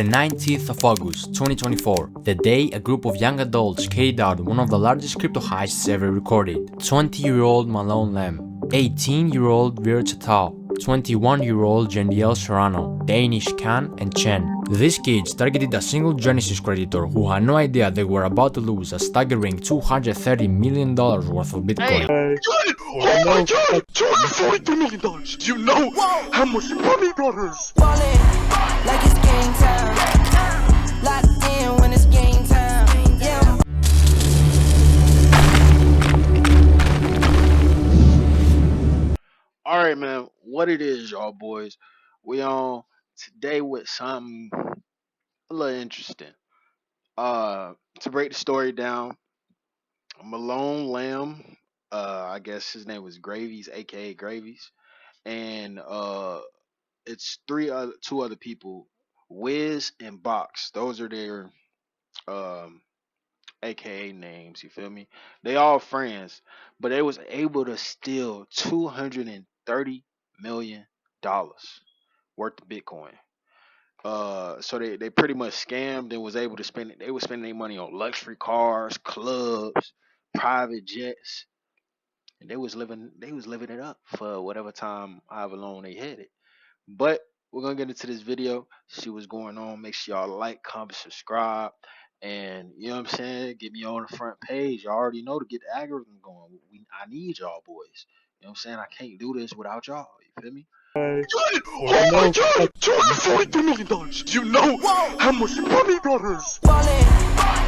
The 19th of August 2024, the day a group of young adults carried out one of the largest crypto heists ever recorded. 20-year-old Malone, 18-year-old Virch, 21-year-old Jendiel Serrano, Danish Can and Chen. These kids targeted a single Genesis creditor who had no idea they were about to lose a staggering $230 million worth of Bitcoin. Oh my god! $242 million! Do you know how much money that is? Like it's game time. Locked in when it's game time. Yeah. Alright, man. What it is, y'all boys. We on today with something a little interesting. To break the story down, Malone Lamb, I guess his name was Gravies, aka Gravies, and it's two other people, Wiz and Box. Those are their aka names, you feel me? They all friends, but they was able to steal $230 million worth of Bitcoin. So they pretty much scammed and was able to spend it. They was spending their money on luxury cars, clubs, private jets, and they was living it up for whatever time, however long they had it. But we're gonna get into this video, see what's going on. Make sure y'all like, comment, subscribe, and you know what I'm saying, get me on the front page. Y'all already know to get the algorithm going. I need y'all boys. You know what I'm saying? I can't do this without y'all. You feel me? Oh my god! $242 million! Do you know how much money that is?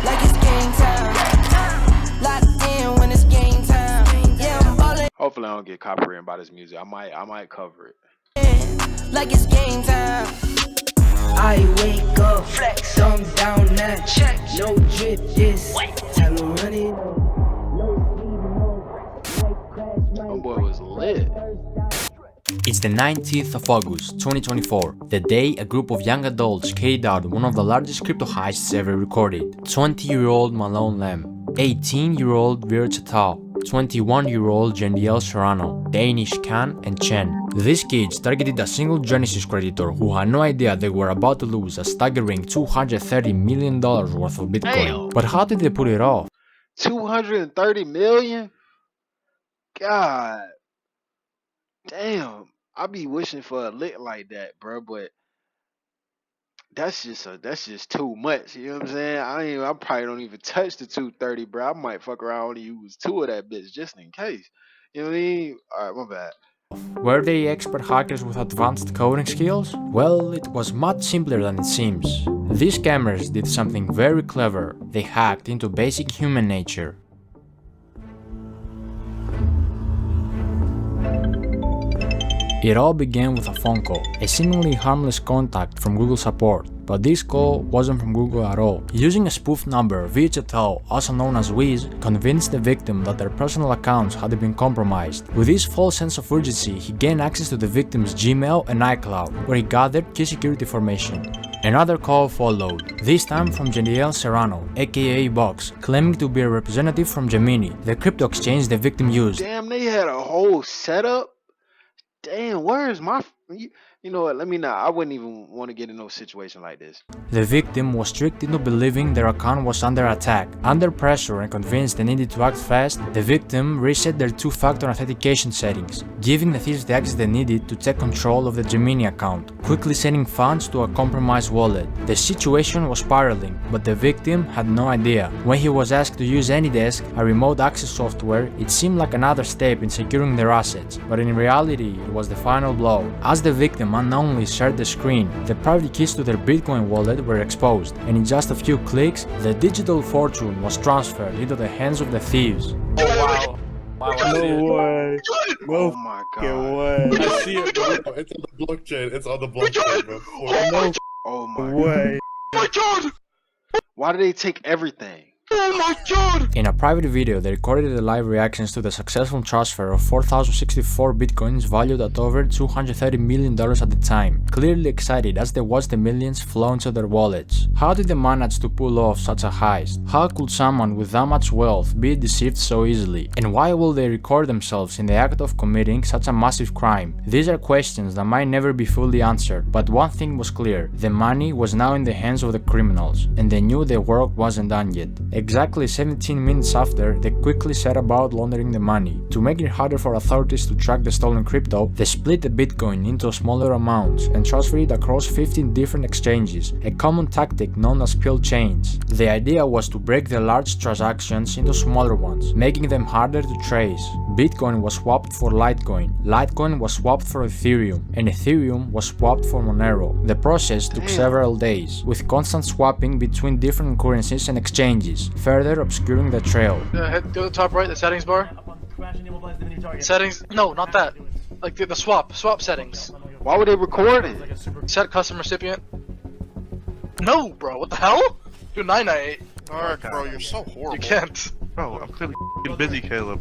Like it's game time. Locked in when it's game time. Yeah, I'm ballin'. Hopefully I don't get copyrighted by this music. I might cover it. Like it's game time. I wake up, flex, thumb down that check. No drip, this time to run it. Homeboy was lit. It's the 19th of August 2024, the day a group of young adults carried out one of the largest crypto heists ever recorded. 20-year-old Malone, 18-year-old Virch, 21-year-old Jendiel Serrano, Danish Can and Chen. These kids targeted a single Genesis creditor who had no idea they were about to lose a staggering $230 million worth of Bitcoin. Damn. But how did they pull it off? 230 million? God damn. I be wishing for a lick like that, bro, but that's just too much. You know what I'm saying? I probably don't even touch the 230, bro. I might fuck around and use two of that bitch just in case. You know what I mean? Alright, my bad. Were they expert hackers with advanced coding skills? Well, it was much simpler than it seems. These scammers did something very clever. They hacked into basic human nature. It all began with a phone call, a seemingly harmless contact from Google support, but this call wasn't from Google at all. Using a spoof number, Virch, also known as Wiz, convinced the victim that their personal accounts had been compromised. With this false sense of urgency, he gained access to the victim's Gmail and iCloud, where he gathered key security information. Another call followed, this time from Jendiel Serrano, aka Box, claiming to be a representative from Gemini, the crypto exchange the victim used. Damn, they had a whole setup? Damn, where is my... You know what, let me not. I wouldn't even want to get in no situation like this. The victim was tricked into believing their account was under attack. Under pressure and convinced they needed to act fast, the victim reset their two-factor authentication settings, giving the thieves the access they needed to take control of the Gemini account, quickly sending funds to a compromised wallet. The situation was spiraling, but the victim had no idea. When he was asked to use AnyDesk, a remote access software, it seemed like another step in securing their assets, but in reality, it was the final blow. As the victim unknowingly shared the screen, the private keys to their Bitcoin wallet were exposed, and in just a few clicks, the digital fortune was transferred into the hands of the thieves. Oh wow. No way. Oh my god. way. I see it, bro. It's on the blockchain. It's on the blockchain, bro. Oh my way. god. Why do they take everything? Oh my god! In a private video, they recorded the live reactions to the successful transfer of 4,064 bitcoins valued at over $230 million at the time, clearly excited as they watched the millions flow into their wallets. How did they manage to pull off such a heist? How could someone with that much wealth be deceived so easily? And why will they record themselves in the act of committing such a massive crime? These are questions that might never be fully answered, but one thing was clear: the money was now in the hands of the criminals, and they knew their work wasn't done yet. Exactly 17 minutes after, they quickly set about laundering the money. To make it harder for authorities to track the stolen crypto, they split the bitcoin into smaller amounts and transferred it across 15 different exchanges, a common tactic known as pill chains. The idea was to break the large transactions into smaller ones, making them harder to trace. Bitcoin was swapped for Litecoin, Litecoin was swapped for Ethereum, and Ethereum was swapped for Monero. The process took several days, with constant swapping between different currencies and exchanges, further obscuring the trail. Go to the top right, the settings bar. Settings, no, not that. Like the swap settings. Why would they record it? Set custom recipient. No, bro, what the hell? Do 998. Alright, bro, you're so horrible. You can't. Bro, I'm clearly busy, Caleb.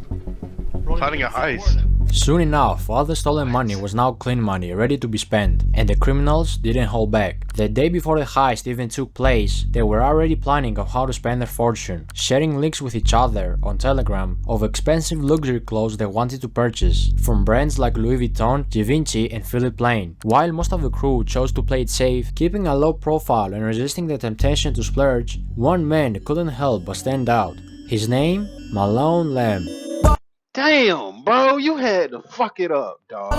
Planning a heist. Soon enough, all the stolen money was now clean money, ready to be spent, and the criminals didn't hold back. The day before the heist even took place, they were already planning on how to spend their fortune, sharing links with each other on Telegram of expensive luxury clothes they wanted to purchase, from brands like Louis Vuitton, Givenchy, and Philippe Plein. While most of the crew chose to play it safe, keeping a low profile and resisting the temptation to splurge, one man couldn't help but stand out. His name? Malone Lamb. Damn, bro, you had to fuck it up, dog.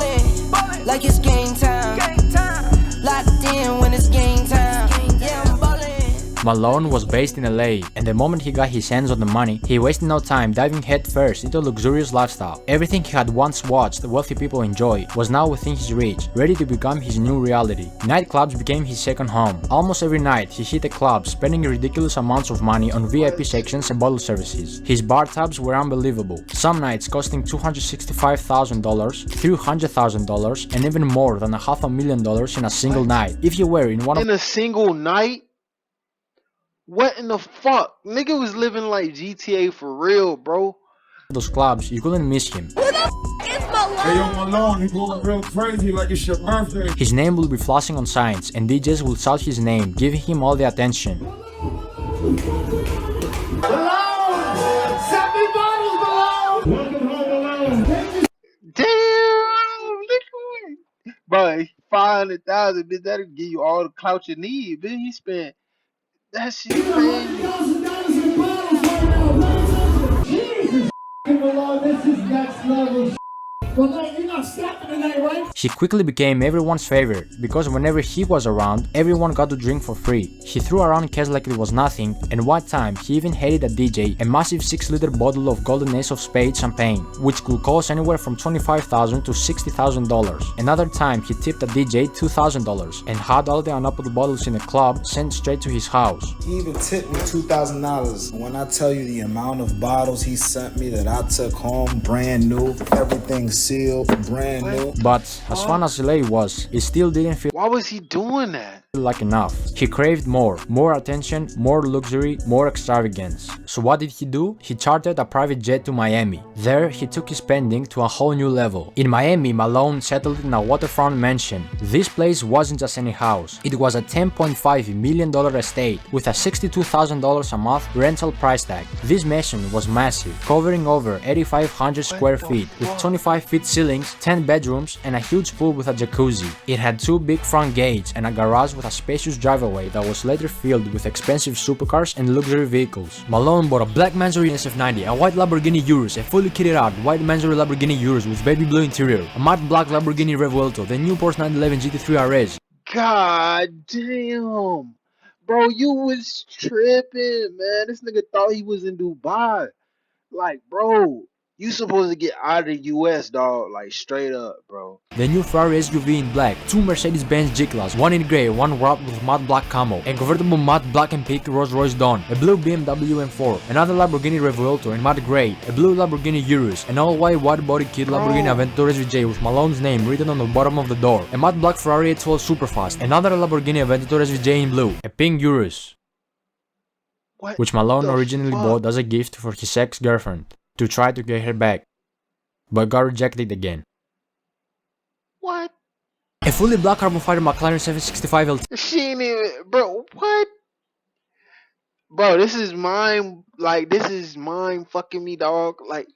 Like it's game time. Locked in when it's game time. Yeah, I'm ballin'. Malone was based in LA, and the moment he got his hands on the money, he wasted no time diving headfirst into a luxurious lifestyle. Everything he had once watched wealthy people enjoy was now within his reach, ready to become his new reality. Nightclubs became his second home. Almost every night, he hit a club, spending ridiculous amounts of money on VIP sections and bottle services. His bar tabs were unbelievable, some nights costing $265,000, $300,000, and even more than $500,000 in a single night. If you were in one of In a single night? What in the fuck? Nigga was living like GTA for real, bro. those clubs, you couldn't miss him. Who the is Malone? Hey, yo, Malone, he going real crazy like it's your birthday. His name will be flashing on signs, and DJs will shout his name, giving him all the attention. Malone! 70 bottles, Malone! Welcome home, Malone! Damn, nigga. Bro, 500,000, bitch, that'll give you all the clout you need, bitch. He spent that shit crazy. Jesus, Malone, this is next level. Malone, you're not stopping tonight, right? He quickly became everyone's favorite, because whenever he was around, everyone got to drink for free. He threw around cash like it was nothing, and one time he even handed a DJ a massive 6-liter bottle of Golden Ace of Spades champagne, which could cost anywhere from $25,000 to $60,000. Another time he tipped a DJ $2,000, and had all the unopened bottles in the club sent straight to his house. He even tipped me $2,000. When I tell you the amount of bottles he sent me that I took home, brand new, everything sealed, brand new. But as fun as LA was, it still didn't feel Why was he doing that? like enough. He craved more attention, more luxury, more extravagance. So what did he do? He chartered a private jet to Miami. There, he took his spending to a whole new level. In Miami, Malone settled in a waterfront mansion. This place wasn't just any house. It was a $10.5 million estate with a $62,000 a month rental price tag. This mansion was massive, covering over 8,500 square feet, with 25-feet ceilings, 10 bedrooms, and a huge pool with a jacuzzi. It had 2 big front gates and a garage with a spacious driveway that was later filled with expensive supercars and luxury vehicles. Malone bought a black Mansory SF90, a white Lamborghini Urus, a fully kitted out white Mansory Lamborghini Urus with baby blue interior, a matte black Lamborghini Revuelto, the new Porsche 911 GT3 RS. God damn. Bro, you was tripping, man. This nigga thought he was in Dubai. Like, bro, you supposed to get out of the US, dog. Like, straight up, bro. The new Ferrari SUV in black, 2 Mercedes-Benz G-Class, 1 in grey, 1 wrapped with matte black camo, a convertible matte black and pink Rolls-Royce Dawn, a blue BMW M4, another Lamborghini Revuelto in matte grey, a blue Lamborghini Urus, an all-white wide-body kit Lamborghini Aventador SVJ with Malone's name written on the bottom of the door, a matte black Ferrari 812 Superfast, another Lamborghini Aventador SVJ in blue, a pink Urus. What which Malone the originally fuck? bought as a gift for his ex-girlfriend to try to get her back, but got rejected again. What? A fully black carbon fiber McLaren 765 LT. She ain't even, bro. What? Bro, this is mine. Like, this is mine fucking me, dog. Like,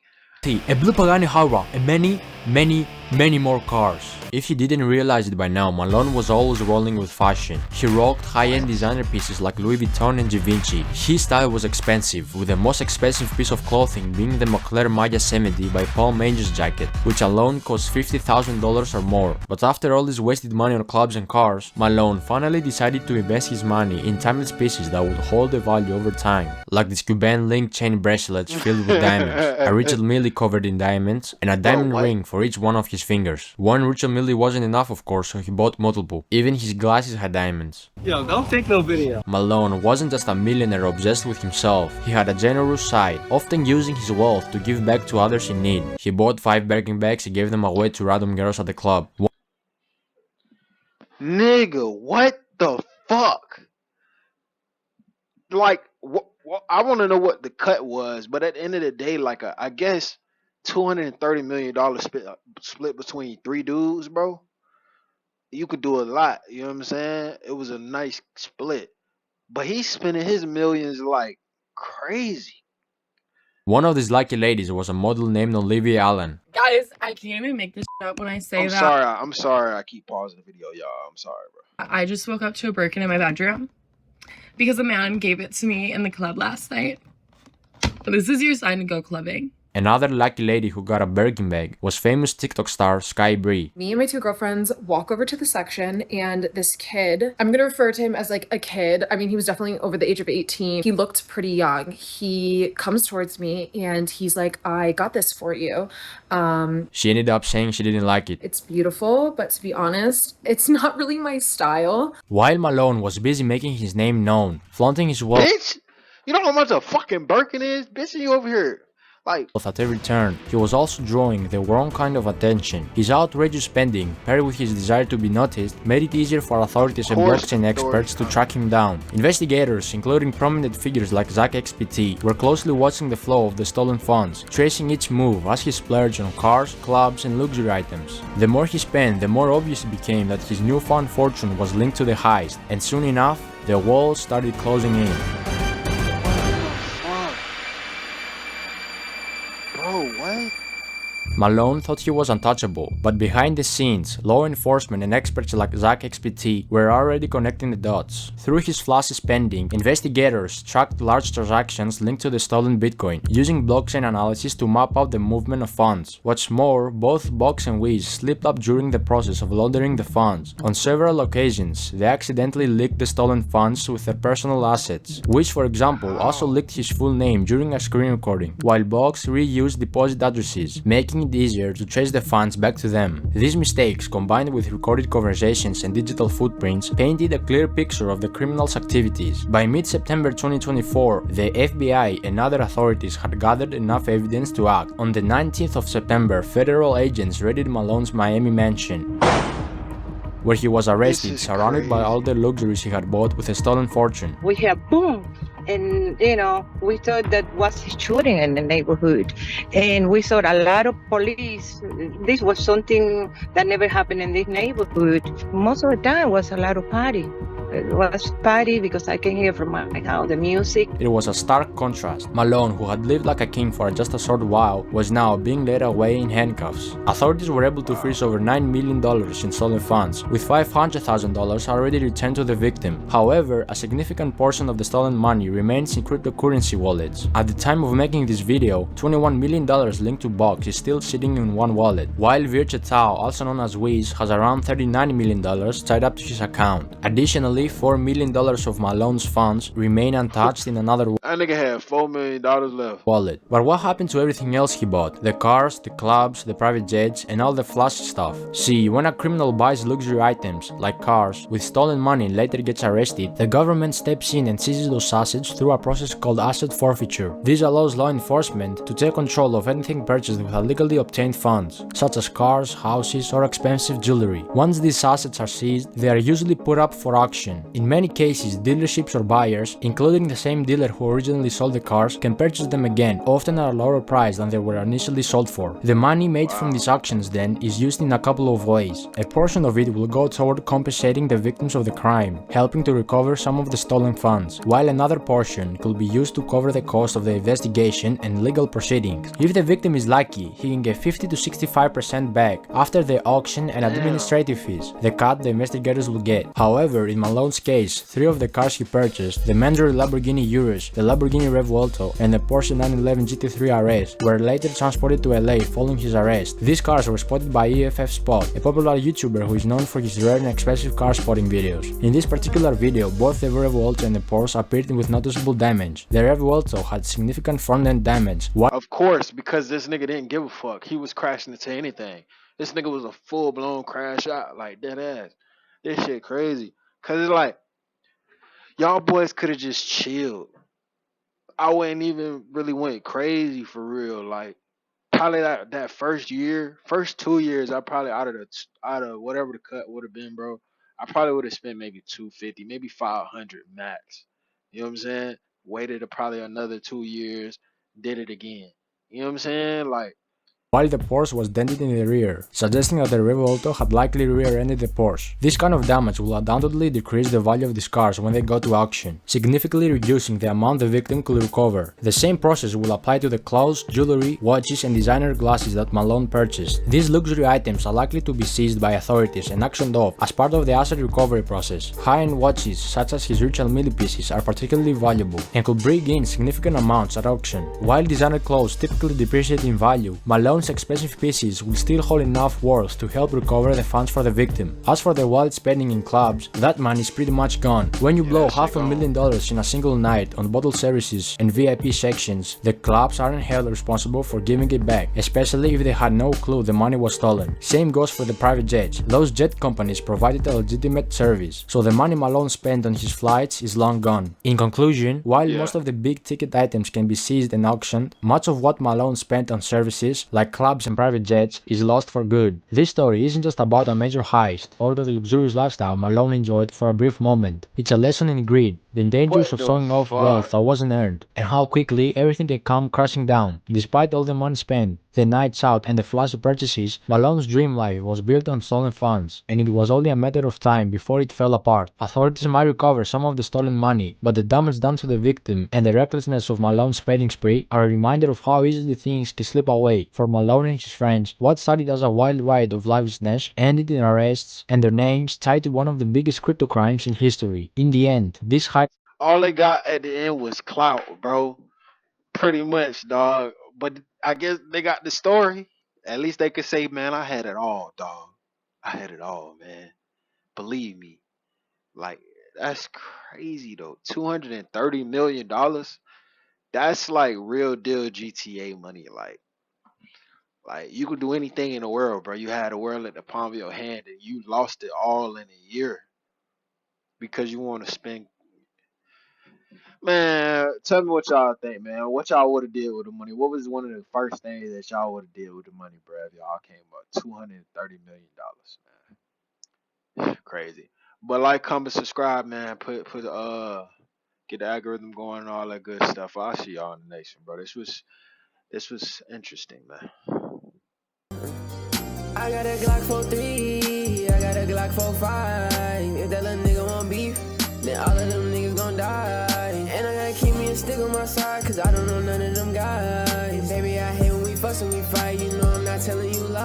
A blue Pagani Huayra, and many more cars. If you didn't realize it by now, Malone was always rolling with fashion. He rocked high-end designer pieces like Louis Vuitton and Givenchy. His style was expensive, with the most expensive piece of clothing being the Moncler Maya 70 by Paul Manges jacket, which alone cost $50,000 or more. But after all this wasted money on clubs and cars, Malone finally decided to invest his money in timeless pieces that would hold a value over time, like these Cuban link chain bracelets filled with diamonds, a Rachel Millie covered in diamonds, and a diamond ring for each one of his fingers. One Rachel Millie wasn't enough, of course, so he bought multiple. Even his glasses had diamonds. Yo, don't take no video. Malone wasn't just a millionaire obsessed with himself. He had a generous side, often using his wealth to give back to others in need. He bought 5 Birkin bags and gave them away to random girls at the club. nigga, what the fuck? Like, I want to know what the cut was, but at the end of the day, like, I guess $230 million split between 3 dudes, bro. You could do a lot, you know what I'm saying? It was a nice split, but he's spending his millions like crazy. One of these lucky ladies was a model named Olivia Allen. Guys, I can't even make this shit up when I say that. I'm sorry I keep pausing the video, y'all. I'm sorry, bro. I just woke up to a Birkin in my bedroom because a man gave it to me in the club last night. This is your sign to go clubbing. Another lucky lady who got a Birkin bag was famous TikTok star Sky Bree. Me and my 2 girlfriends walk over to the section, and this kid, I'm gonna refer to him as like a kid. I mean, he was definitely over the age of 18. He looked pretty young. He comes towards me and he's like, I got this for you. She ended up saying she didn't like it. It's beautiful, but to be honest, it's not really my style. While Malone was busy making his name known, flaunting his wealth. Bitch, you know how much a fucking Birkin is? Bitch, you over here. Like, at every turn, he was also drawing the wrong kind of attention. His outrageous spending, paired with his desire to be noticed, made it easier for authorities and blockchain experts to track him down. Investigators, including prominent figures like Zach XPT, were closely watching the flow of the stolen funds, tracing each move as he splurged on cars, clubs, and luxury items. The more he spent, the more obvious it became that his newfound fortune was linked to the heist, and soon enough, the walls started closing in. Malone thought he was untouchable, but behind the scenes, law enforcement and experts like Zach XPT were already connecting the dots. Through his flashy spending, investigators tracked large transactions linked to the stolen Bitcoin, using blockchain analysis to map out the movement of funds. What's more, both Box and Wiz slipped up during the process of laundering the funds. On several occasions, they accidentally leaked the stolen funds with their personal assets. Wiz, for example, also leaked his full name during a screen recording, while Box reused deposit addresses, making it easier to trace the funds back to them. These mistakes, combined with recorded conversations and digital footprints, painted a clear picture of the criminals' activities. By mid-September 2024, the FBI and other authorities had gathered enough evidence to act. On the 19th of September, federal agents raided Malone's Miami mansion, where he was arrested, surrounded by all the luxuries he had bought with a stolen fortune. We hear boom, and we thought that was a shooting in the neighborhood, and we saw a lot of police. This was something that never happened in this neighborhood. Most of the time was a lot of party. It was party because I can hear from my house the music. It was a stark contrast. Malone, who had lived like a king for just a short while, was now being led away in handcuffs. Authorities were able to freeze over $9 million in stolen funds, with $500,000 already returned to the victim. However, a significant portion of the stolen money remains in cryptocurrency wallets. At the time of making this video, $21 million linked to Box is still sitting in one wallet, while Virche Tao, also known as Wiz, has around $39 million tied up to his account. Additionally, $4 million of Malone's funds remain untouched in another that nigga had $4 million left. wallet. But what happened to everything else he bought? The cars, the clubs, the private jets, and all the flashy stuff. See, when a criminal buys luxury items, like cars, with stolen money and later gets arrested, the government steps in and seizes those assets through a process called asset forfeiture. This allows law enforcement to take control of anything purchased with illegally obtained funds, such as cars, houses, or expensive jewelry. Once these assets are seized, they are usually put up for auction. auction. In many cases, dealerships or buyers, including the same dealer who originally sold the cars, can purchase them again, often at a lower price than they were initially sold for. The money made from these auctions then is used in a couple of ways. A portion of it will go toward compensating the victims of the crime, helping to recover some of the stolen funds, while another portion could be used to cover the cost of the investigation and legal proceedings. If the victim is lucky, he can get 50 to 65% back after the auction and administrative fees, the cut the investigators will get. However, in Malone's case, 3 of the cars he purchased, the Mandatory Lamborghini Urus, the Lamborghini Revuelto, and the Porsche 911 GT3 RS, were later transported to LA following his arrest. These cars were spotted by EFF Spot, a popular YouTuber who is known for his rare and expensive car spotting videos. In this particular video, both the Revuelto and the Porsche appeared with noticeable damage. The Revuelto had significant front-end damage. Of course, because this nigga didn't give a fuck. He was crashing into anything. This nigga was a full-blown crash out, like dead ass. This shit crazy. Cause it's like, y'all boys could have just chilled. I wouldn't even really went crazy for real. Like, probably that first 2 years, I probably out of whatever the cut would have been, bro. I probably would have spent maybe $250, maybe $500 max. You know what I'm saying? Waited probably another 2 years, did it again. You know what I'm saying? Like, while the Porsche was dented in the rear, suggesting that the Revuelto had likely rear-ended the Porsche. This kind of damage will undoubtedly decrease the value of these cars when they go to auction, significantly reducing the amount the victim could recover. The same process will apply to the clothes, jewelry, watches, and designer glasses that Malone purchased. These luxury items are likely to be seized by authorities and auctioned off as part of the asset recovery process. High-end watches, such as his Richard Mille pieces, are particularly valuable and could bring in significant amounts at auction. While designer clothes typically depreciate in value, Malone's expensive pieces will still hold enough worth to help recover the funds for the victim. As for the wild spending in clubs, that money is pretty much gone. When you blow $500,000 in a single night on bottle services and VIP sections, the clubs aren't held responsible for giving it back, especially if they had no clue the money was stolen. Same goes for the private jets. Those jet companies provided a legitimate service, so the money Malone spent on his flights is long gone. In conclusion, while most of the big ticket items can be seized and auctioned, much of what Malone spent on services, like clubs and private jets, is lost for good. This story isn't just about a major heist or the luxurious lifestyle Malone enjoyed for a brief moment. It's a lesson in greed, the dangers of showing off wealth that wasn't earned, and how quickly everything can come crashing down. Despite all the money spent, the nights out, and the flashy purchases, Malone's dream life was built on stolen funds, and it was only a matter of time before it fell apart. Authorities might recover some of the stolen money, but the damage done to the victim and the recklessness of Malone's spending spree are a reminder of how easily things can slip away. For Malone and his friends, what started as a wild ride of lavishness ended in arrests and their names tied to one of the biggest crypto crimes in history. In the end, this heist all they got at the end was clout, bro. Pretty much, dog. But I guess they got the story. At least they could say, man, I had it all, dog. I had it all, man. Believe me. Like, that's crazy, though. $230 million? That's like real deal GTA money. Like you could do anything in the world, bro. You had the world at the palm of your hand and you lost it all in a year because you want to spend. Man, tell me what y'all think, man. What y'all would have did with the money? What was one of the first things that y'all would have did with the money, bro? If y'all came up $230 million, man. Crazy. But like, comment, subscribe, man. Put get the algorithm going and all that good stuff. I'll see y'all in the next one, bro. This was interesting, man. I got a Glock 43, I got a Glock 45. If that little nigga want beef, then all of them niggas gon' die. And I gotta keep me a stick on my side, cause I don't know none of them guys. Baby, I hate when we fuss and we fight, you know I'm not telling you lies.